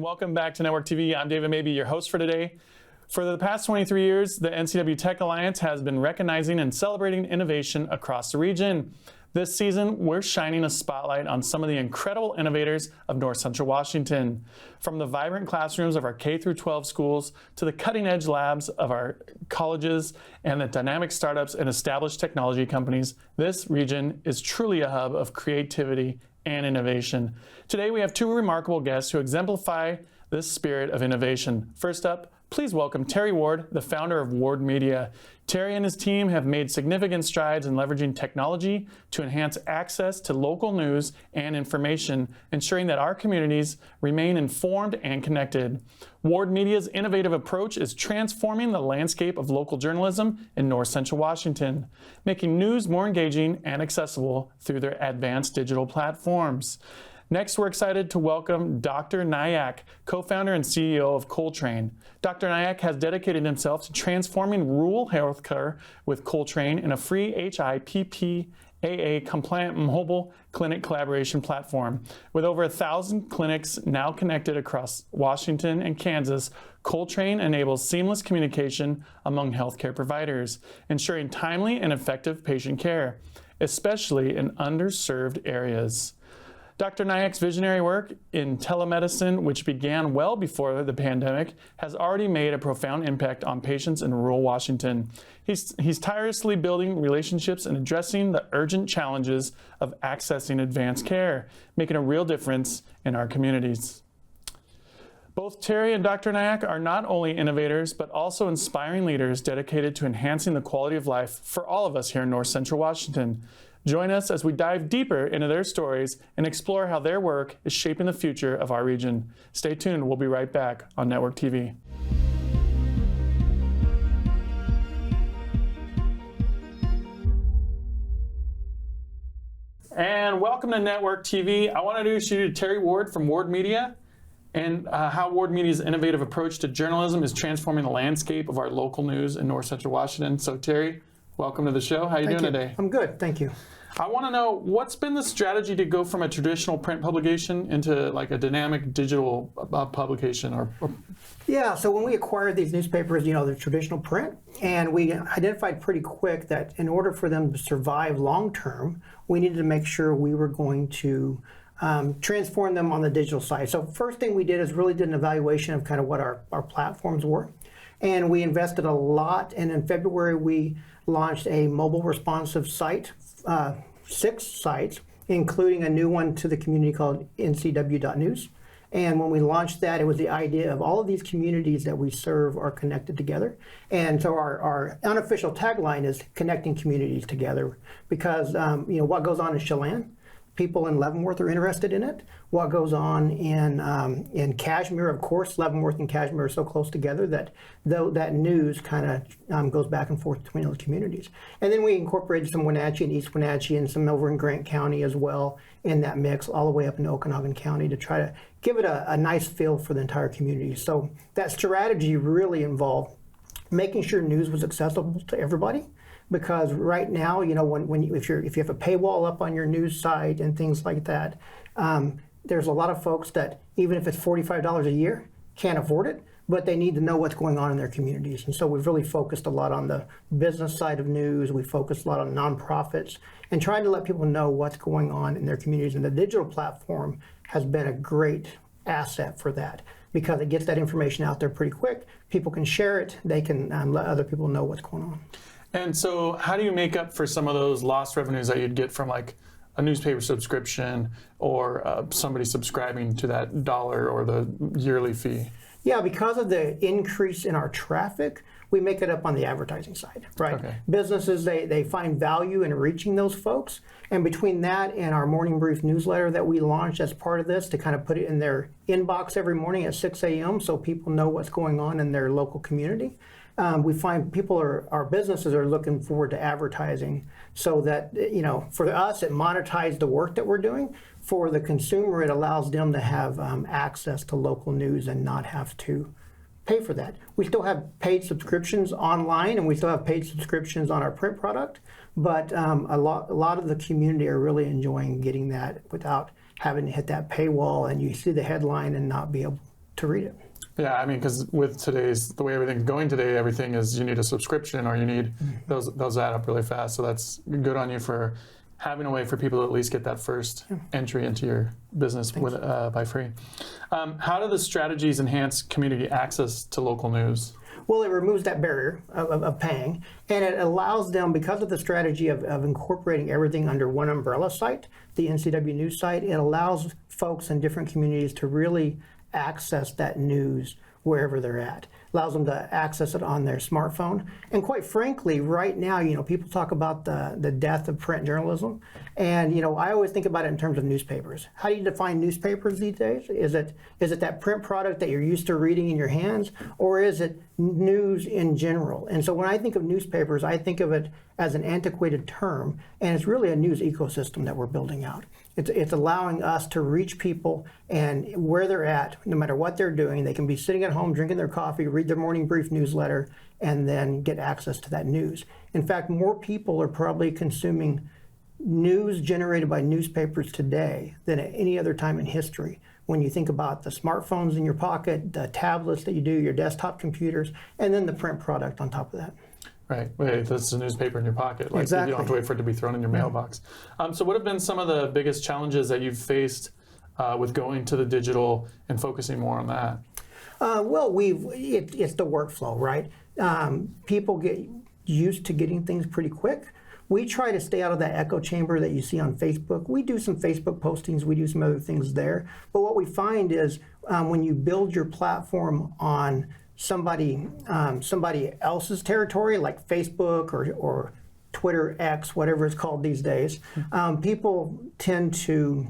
welcome back to Network TV. I'm David Mabey, your host for today. For the past 23 years, the NCW Tech Alliance has been recognizing and celebrating innovation across the region. This season, we're shining a spotlight on some of the incredible innovators of North Central Washington. From the vibrant classrooms of our K-12 schools to the cutting-edge labs of our colleges and the dynamic startups and established technology companies, this region is truly a hub of creativity and innovation. Today, we have two remarkable guests who exemplify this spirit of innovation. First up, please welcome Terry Ward, the founder of Ward Media. Terry and his team have made significant strides in leveraging technology to enhance access to local news and information, ensuring that our communities remain informed and connected. Ward Media's innovative approach is transforming the landscape of local journalism in North Central Washington, making news more engaging and accessible through their advanced digital platforms. Next, we're excited to welcome Dr. Nayak, co-founder and CEO of Coltrane. Dr. Nayak has dedicated himself to transforming rural healthcare with Coltrane in a free HIPAA-compliant mobile clinic collaboration platform. With over 1,000 clinics now connected across Washington and Kansas, Coltrane enables seamless communication among healthcare providers, ensuring timely and effective patient care, especially in underserved areas. Dr. Nayak's visionary work in telemedicine, which began well before the pandemic, has already made a profound impact on patients in rural Washington. He's tirelessly building relationships and addressing the urgent challenges of accessing advanced care, making a real difference in our communities. Both Terry and Dr. Nayak are not only innovators, but also inspiring leaders dedicated to enhancing the quality of life for all of us here in North Central Washington. Join us as we dive deeper into their stories and explore how their work is shaping the future of our region. Stay tuned, we'll be right back on Network TV. And welcome to Network TV. I want to introduce you to Terry Ward from Ward Media and how Ward Media's innovative approach to journalism is transforming the landscape of our local news in North Central Washington. So Terry, welcome to the show. How are you doing today? I'm good, thank you. I want to know, what's been the strategy to go from a traditional print publication into like a dynamic digital publication? Yeah, so when we acquired these newspapers, they're traditional print, and we identified pretty quick that in order for them to survive long term, we needed to make sure we were going to transform them on the digital side. So first thing we did is really did an evaluation of kind of what our platforms were. And we invested a lot, and in February we launched a mobile responsive site, 6 sites, including a new one to the community called ncw.news. And when we launched that, it was the idea of all of these communities that we serve are connected together. And so our unofficial tagline is connecting communities together, because what goes on in Chelan, people in Leavenworth are interested in it. What goes on in Kashmir, of course, Leavenworth and Kashmir are so close together that that news kind of goes back and forth between those communities. And then we incorporated some Wenatchee and East Wenatchee and some over in Grant County as well in that mix, all the way up into Okanogan County, to try to give it a nice feel for the entire community. So that strategy really involved making sure news was accessible to everybody. Because right now, if you have a paywall up on your news site and things like that, there's a lot of folks that, even if it's $45 a year, can't afford it, but they need to know what's going on in their communities. And so we've really focused a lot on the business side of news. We focused a lot on nonprofits and trying to let people know what's going on in their communities. And the digital platform has been a great asset for that, because it gets that information out there pretty quick. People can share it. They can let other people know what's going on. And so how do you make up for some of those lost revenues that you'd get from like a newspaper subscription or somebody subscribing to that dollar or the yearly fee? Yeah, because of the increase in our traffic, we make it up on the advertising side, right? Okay. Businesses, they find value in reaching those folks. And between that and our morning brief newsletter that we launched as part of this to kind of put it in their inbox every morning at 6 a.m. so people know what's going on in their local community, we find our businesses are looking forward to advertising, so that, for us, it monetizes the work that we're doing. For the consumer, it allows them to have access to local news and not have to pay for that. We still have paid subscriptions online, and we still have paid subscriptions on our print product, but a lot of the community are really enjoying getting that without having to hit that paywall, and you see the headline and not be able to read it. Yeah, I mean, because with the way everything's going today, everything is you need a subscription or you need those add up really fast. So that's good on you for having a way for people to at least get that first entry into your business by free. How do the strategies enhance community access to local news? Well, it removes that barrier of paying, and it allows them, because of the strategy of incorporating everything under one umbrella site, the NCW News site, it allows folks in different communities to really access that news wherever they're at. Allows them to access it on their smartphone. And quite frankly, right now, people talk about the death of print journalism. And, I always think about it in terms of newspapers. How do you define newspapers these days? Is it that print product that you're used to reading in your hands, or is it news in general? And so when I think of newspapers, I think of it as an antiquated term, and it's really a news ecosystem that we're building out. It's allowing us to reach people, and where they're at, no matter what they're doing, they can be sitting at home drinking their coffee, read their morning brief newsletter, and then get access to that news. In fact, more people are probably consuming news generated by newspapers today than at any other time in history. When you think about the smartphones in your pocket, the tablets that you do, your desktop computers, and then the print product on top of that. Right. Wait, that's a newspaper in your pocket. Like, exactly. You don't have to wait for it to be thrown in your mailbox. So what have been some of the biggest challenges that you've faced with going to the digital and focusing more on that? Well, it's the workflow, right? People get used to getting things pretty quick. We try to stay out of that echo chamber that you see on Facebook. We do some Facebook postings, we do some other things there. But what we find is when you build your platform on somebody else's territory, like Facebook or Twitter X, whatever it's called these days, people tend to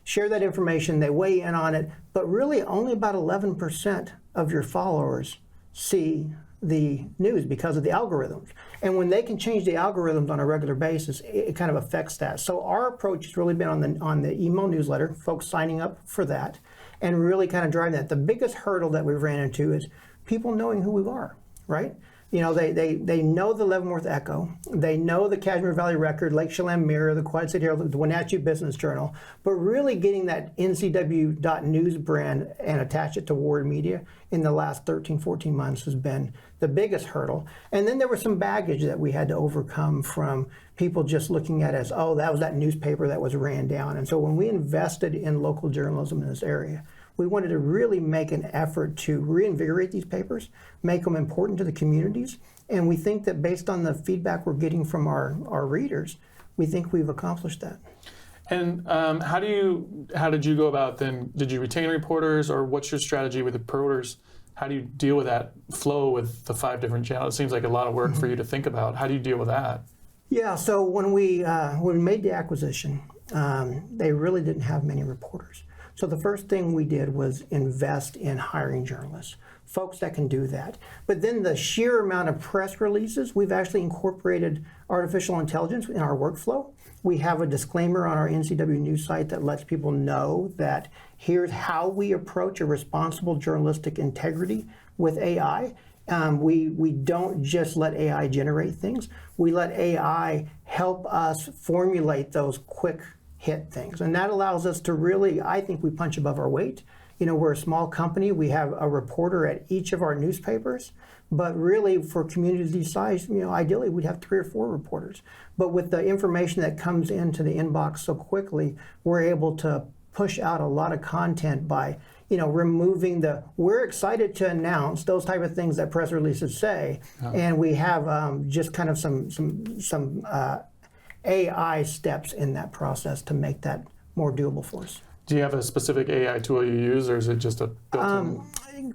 share that information, they weigh in on it, but really only about 11% of your followers see the news because of the algorithms. And when they can change the algorithms on a regular basis, it kind of affects that. So our approach has really been on the email newsletter, folks signing up for that, and really kind of driving that. The biggest hurdle that we've ran into is people knowing who we are, right? They know the Leavenworth Echo, they know the Cashmere Valley Record, Lake Chelan Mirror, the Quad City Herald, the Wenatchee Business Journal, but really getting that ncw.news brand and attach it to Ward Media in the last 13, 14 months has been the biggest hurdle. And then there was some baggage that we had to overcome from people just looking at it as, oh, that was that newspaper that was ran down. And so when we invested in local journalism in this area, we wanted to really make an effort to reinvigorate these papers, make them important to the communities, and we think that based on the feedback we're getting from our readers, we think we've accomplished that. And how did you go about then? Did you retain reporters, or what's your strategy with the reporters? How do you deal with that flow with the 5 different channels? It seems like a lot of work for you to think about. How do you deal with that? Yeah, so when we made the acquisition, they really didn't have many reporters. So the first thing we did was invest in hiring journalists, folks that can do that. But then the sheer amount of press releases, we've actually incorporated artificial intelligence in our workflow. We have a disclaimer on our NCW News site that lets people know that here's how we approach a responsible journalistic integrity with AI. We don't just let AI generate things. We let AI help us formulate those quick hit things. And that allows us to really, I think we punch above our weight. We're a small company. We have a reporter at each of our newspapers. But really, for communities this size, ideally we'd have 3 or 4 reporters. But with the information that comes into the inbox so quickly, we're able to push out a lot of content by removing we're excited to announce those type of things that press releases say. And we have just kind of some AI steps in that process to make that more doable for us. Do you have a specific AI tool you use, or is it just a built-in?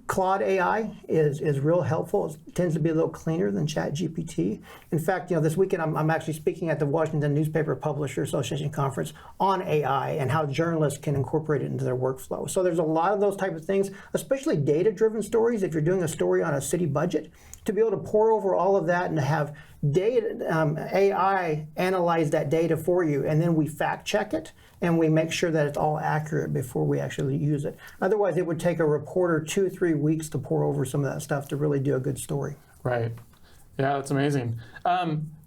Claude AI is real helpful. It tends to be a little cleaner than ChatGPT. In fact, this weekend I'm actually speaking at the Washington Newspaper Publisher Association Conference on AI and how journalists can incorporate it into their workflow. So there's a lot of those type of things, especially data-driven stories. If you're doing a story on a city budget, to be able to pour over all of that and to have data, AI analyze that data for you, and then we fact check it and we make sure that it's all accurate before we actually use it. Otherwise, it would take a reporter 2 or 3 weeks to pour over some of that stuff to really do a good story. Right. Yeah, that's amazing.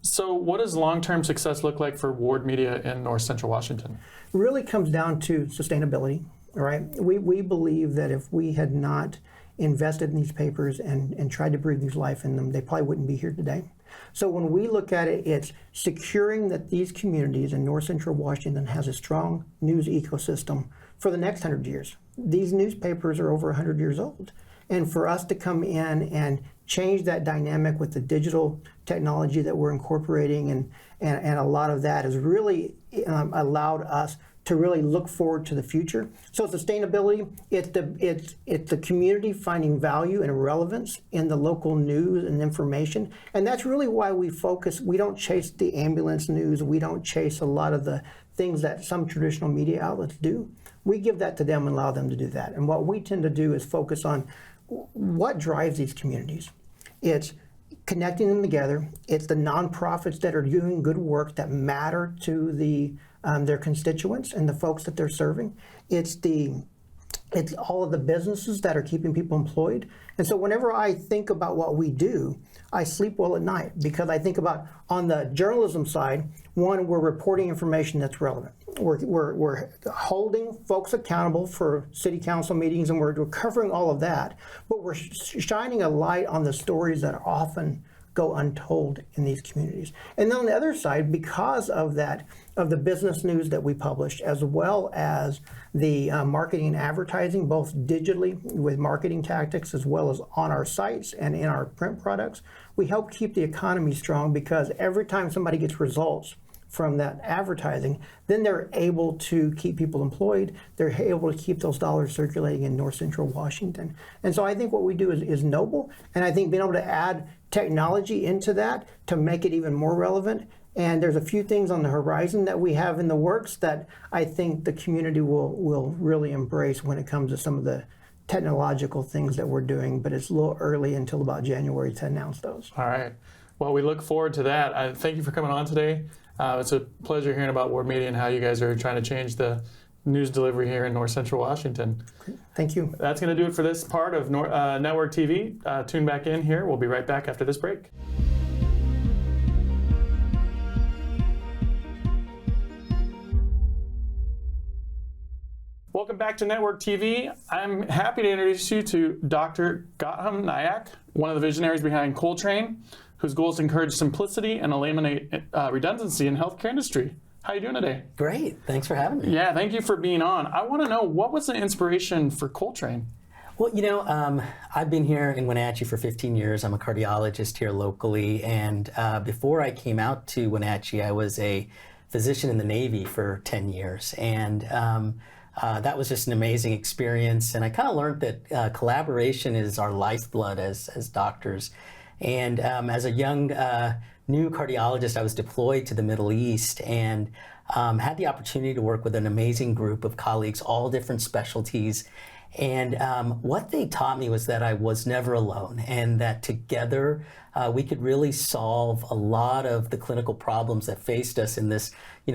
So what does long-term success look like for Ward Media in North Central Washington? It really comes down to sustainability. all right? We believe that if we had not invested in these papers and tried to breathe new life in them, they probably wouldn't be here today. So when we look at it, it's securing that these communities in North Central Washington has a strong news ecosystem for the next 100 years. These newspapers are over 100 years old. And for us to come in and change that dynamic with the digital technology that we're incorporating and a lot of that has really allowed us to really look forward to the future. So sustainability, it's the community finding value and relevance in the local news and information. And that's really why we focus. We don't chase the ambulance news. We don't chase a lot of the things that some traditional media outlets do. We give that to them and allow them to do that. And what we tend to do is focus on what drives these communities. It's connecting them together. It's the nonprofits that are doing good work that matter to their constituents and the folks that they're serving. It's all of the businesses that are keeping people employed. And so whenever I think about what we do, I sleep well at night because I think about on the journalism side, one, we're reporting information that's relevant. We're holding folks accountable for city council meetings and we're covering all of that, but we're shining a light on the stories that often go untold in these communities. And then on the other side, because of that, of the business news that we publish, as well as the marketing and advertising, both digitally with marketing tactics, as well as on our sites and in our print products, we help keep the economy strong because every time somebody gets results from that advertising, then they're able to keep people employed. They're able to keep those dollars circulating in North Central Washington. And so I think what we do is noble, and I think being able to add technology into that to make it even more relevant. And there's a few things on the horizon that we have in the works that I think the community will really embrace when it comes to some of the technological things that we're doing, but it's a little early until about January to announce those. All right. Well, we look forward to that. Thank you for coming on today. It's a pleasure hearing about Ward Media and how you guys are trying to change the news delivery here in North Central Washington. Thank you. That's going to do it for this part of Network TV. Tune back in here. We'll be right back after this break. Welcome back to Network TV. I'm happy to introduce you to Dr. Gautam Nayak, one of the visionaries behind Coltrane, whose goal is to encourage simplicity and eliminate redundancy in the healthcare industry. How are you doing today? Great. Thanks for having me. Yeah, thank you for being on. I want to know, what was the inspiration for Coltrane? Well, you know, I've been here in Wenatchee for 15 years. I'm a cardiologist here locally. And before I came out to Wenatchee, I was a physician in the Navy for 10 years. And that was just an amazing experience. And I kind of learned that collaboration is our lifeblood as doctors. And as a young new cardiologist, I was deployed to the Middle East and had the opportunity to work with an amazing group of colleagues, all different specialties. And what they taught me was that I was never alone and that together we could really solve a lot of the clinical problems that faced us in this,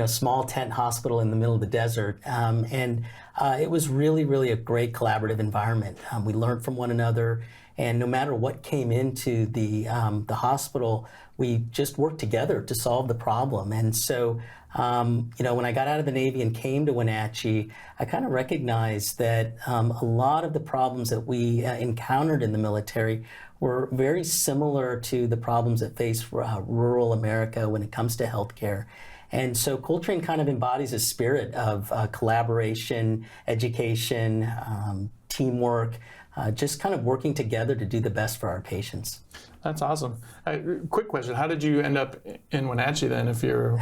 small tent hospital in the middle of the desert. And it was really, really a great collaborative environment. We learned from one another. And no matter what came into the hospital, we just worked together to solve the problem. And so, when I got out of the Navy and came to Wenatchee, I kind of recognized that a lot of the problems that we encountered in the military were very similar to the problems that face rural America when it comes to healthcare. And so Coltrane kind of embodies a spirit of collaboration, education, teamwork, just kind of working together to do the best for our patients. That's awesome. Quick question. How did you end up in Wenatchee then if you're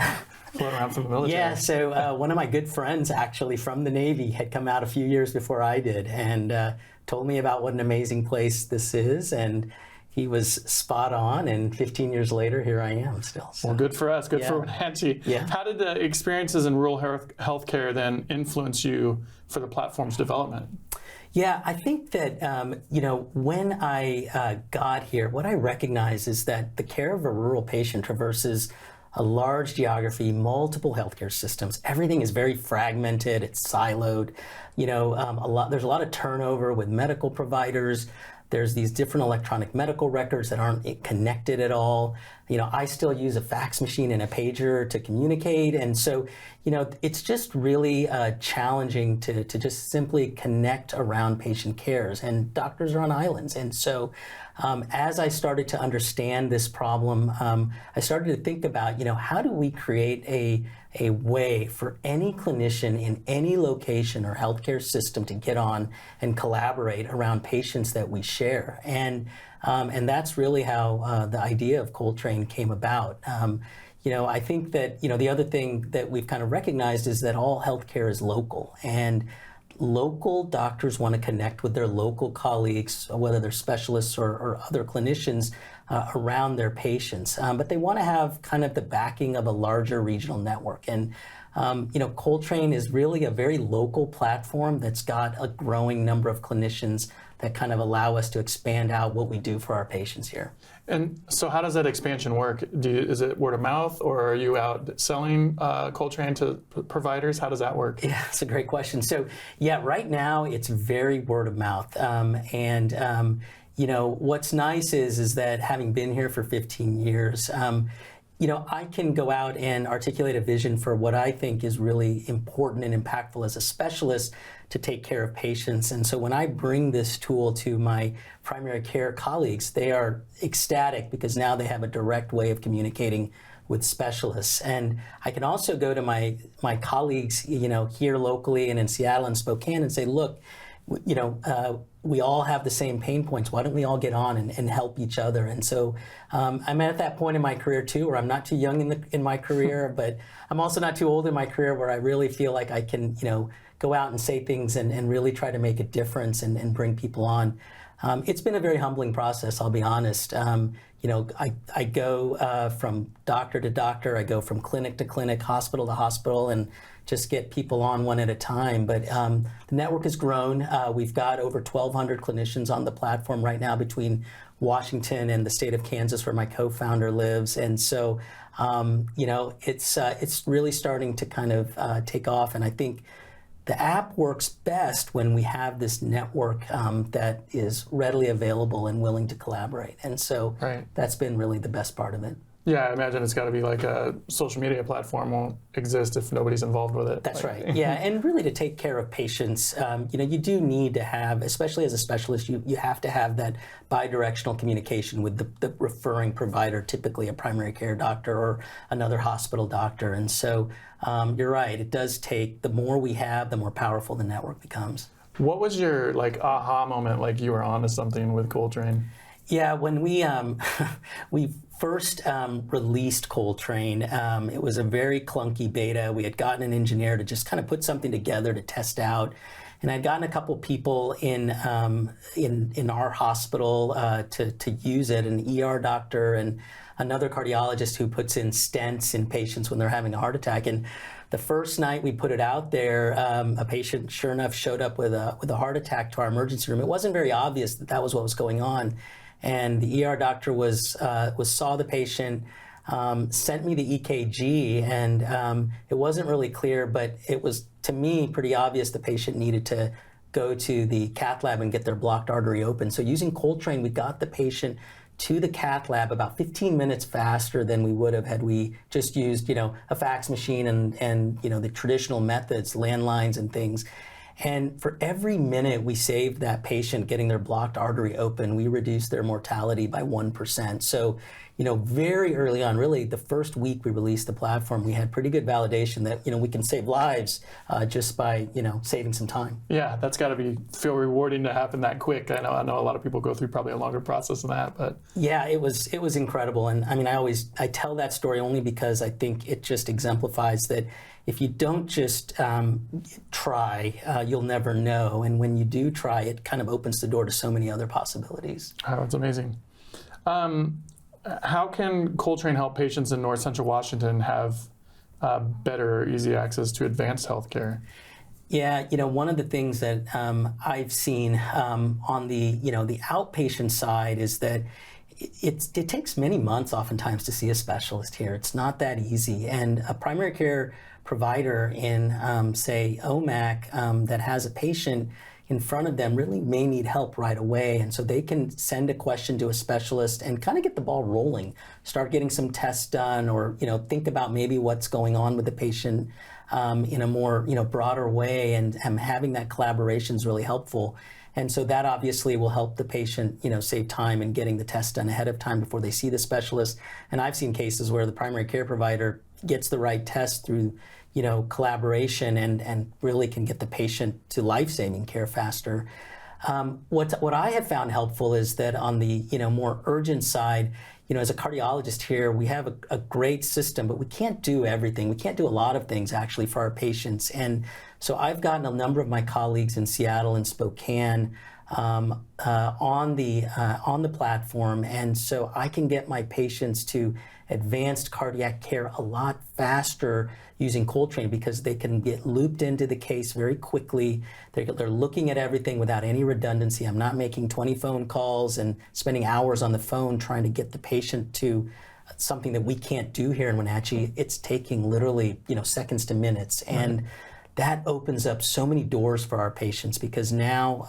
floating around from the military? Yeah, so one of my good friends actually from the Navy had come out a few years before I did and told me about what an amazing place this is. And he was spot on, and 15 years later, here I am still. So. Well, good for us. Good for Wenatchee. Yeah. How did the experiences in rural healthcare then influence you for the platform's development? Yeah, I think that, when I got here, what I recognize is that the care of a rural patient traverses a large geography, multiple healthcare systems. Everything is very fragmented, it's siloed. There's a lot of turnover with medical providers. There's these different electronic medical records that aren't connected at all. I still use a fax machine and a pager to communicate. And so, it's just really challenging to just simply connect around patient cares, and doctors are on islands. And so as I started to understand this problem, I started to think about, how do we create a way for any clinician in any location or healthcare system to get on and collaborate around patients that we share. And that's really how the idea of Coltrane came about. I think that, the other thing that we've kind of recognized is that all healthcare is local, and local doctors want to connect with their local colleagues, whether they're specialists or other clinicians around their patients. But they want to have kind of the backing of a larger regional network. And Coltrane is really a very local platform that's got a growing number of clinicians that kind of allow us to expand out what we do for our patients here. And so how does that expansion work? Is it word of mouth, or are you out selling Coltrane to providers? How does that work? Yeah, that's a great question. So yeah, right now it's very word of mouth. What's nice is that having been here for 15 years, I can go out and articulate a vision for what I think is really important and impactful as a specialist to take care of patients. And so when I bring this tool to my primary care colleagues, they are ecstatic because now they have a direct way of communicating with specialists. And I can also go to my colleagues, here locally and in Seattle and Spokane and say, look, we all have the same pain points. Why don't we all get on and help each other? And so I'm at that point in my career too, where I'm not too young in my career, but I'm also not too old in my career, where I really feel like I can, go out and say things and really try to make a difference and bring people on. It's been a very humbling process, I'll be honest. I go from doctor to doctor, I go from clinic to clinic, hospital to hospital, and just get people on one at a time. But the network has grown. We've got over 1,200 clinicians on the platform right now between Washington and the state of Kansas, where my co-founder lives. And so, it's really starting to kind of take off. And I think the app works best when we have this network that is readily available and willing to collaborate. And so That's been really the best part of it. Yeah, I imagine it's got to be like a social media platform won't exist if nobody's involved with it. That's right. Yeah, and really to take care of patients, you do need to have, especially as a specialist, you have to have that bidirectional communication with the referring provider, typically a primary care doctor or another hospital doctor. And so you're right, it does take, the more we have, the more powerful the network becomes. What was your aha moment, like you were onto something with Coltrane? Yeah, when we first released Coltrane, it was a very clunky beta. We had gotten an engineer to just kind of put something together to test out, and I'd gotten a couple people in our hospital to use it, an ER doctor and another cardiologist who puts in stents in patients when they're having a heart attack. And the first night we put it out there, a patient, sure enough, showed up with a heart attack to our emergency room. It wasn't very obvious that was what was going on. And the ER doctor saw the patient, sent me the EKG, and it wasn't really clear, but it was, to me, pretty obvious the patient needed to go to the cath lab and get their blocked artery open. So using Coltrane, we got the patient to the cath lab about 15 minutes faster than we would have had we just used, a fax machine and the traditional methods, landlines and things. And for every minute we saved that patient getting their blocked artery open, we reduced their mortality by 1%. So, very early on, really the first week we released the platform, we had pretty good validation that, we can save lives just by, saving some time. Yeah, that's got to feel rewarding to happen that quick. I know a lot of people go through probably a longer process than that, but. Yeah, it was incredible. And I mean, I tell that story only because I think it just exemplifies that if you don't just try, you'll never know. And when you do try, it kind of opens the door to so many other possibilities. Oh, it's amazing. How can Coltrane help patients in North Central Washington have better or easy access to advanced healthcare? Yeah, one of the things that I've seen on the outpatient side is that it takes many months oftentimes to see a specialist here. It's not that easy. And a primary care provider in, say, OMAC that has a patient, in front of them really may need help right away. And so they can send a question to a specialist and kind of get the ball rolling, start getting some tests done, or think about maybe what's going on with the patient in a more broader way. And having that collaboration is really helpful. And so that obviously will help the patient, save time in getting the test done ahead of time before they see the specialist. And I've seen cases where the primary care provider gets the right test through, collaboration and really can get the patient to life-saving care faster. What I have found helpful is that on the, more urgent side, as a cardiologist here, we have a great system, but we can't do everything. We can't do a lot of things actually for our patients. And so I've gotten a number of my colleagues in Seattle and Spokane on the platform, and so I can get my patients to advanced cardiac care a lot faster using Coltrane because they can get looped into the case very quickly. They're looking at everything without any redundancy. I'm not making 20 phone calls and spending hours on the phone trying to get the patient to something that we can't do here in Wenatchee. It's taking literally, seconds to minutes. And that opens up so many doors for our patients because now,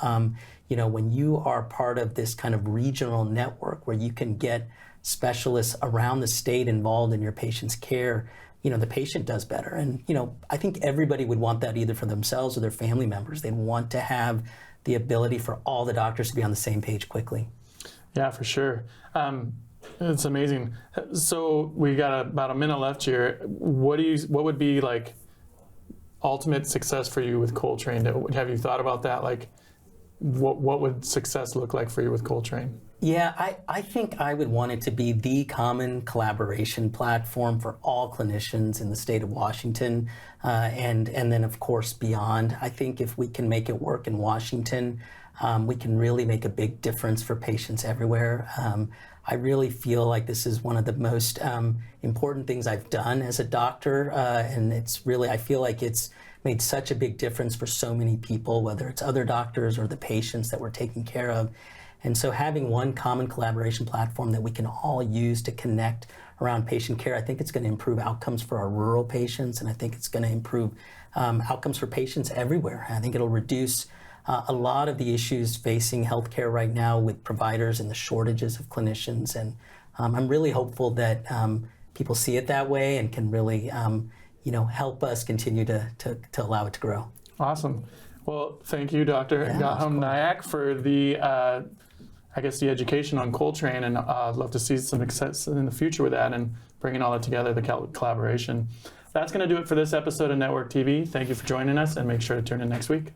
when you are part of this kind of regional network where you can get specialists around the state involved in your patient's care, the patient does better. And, I think everybody would want that either for themselves or their family members. They'd want to have the ability for all the doctors to be on the same page quickly. Yeah, for sure. It's amazing. So we got about a minute left here. What would be like ultimate success for you with Coltrane? Have you thought about that? Like, what would success look like for you with Coltrane? Yeah, I think I would want it to be the common collaboration platform for all clinicians in the state of Washington, and then of course beyond. I think if we can make it work in Washington, we can really make a big difference for patients everywhere. I really feel like this is one of the most important things I've done as a doctor, and I feel like it's made such a big difference for so many people, whether it's other doctors or the patients that we're taking care of. And so having one common collaboration platform that we can all use to connect around patient care, I think it's going to improve outcomes for our rural patients, and I think it's going to improve outcomes for patients everywhere. I think it'll reduce a lot of the issues facing healthcare right now with providers and the shortages of clinicians. And I'm really hopeful that people see it that way and can really help us continue to allow it to grow. Awesome. Well, thank you, Dr. Gautam Nayak, for the the education on Coltrane, and I'd love to see some success in the future with that and bringing all that together, the collaboration. That's going to do it for this episode of Network TV. Thank you for joining us, and make sure to tune in next week.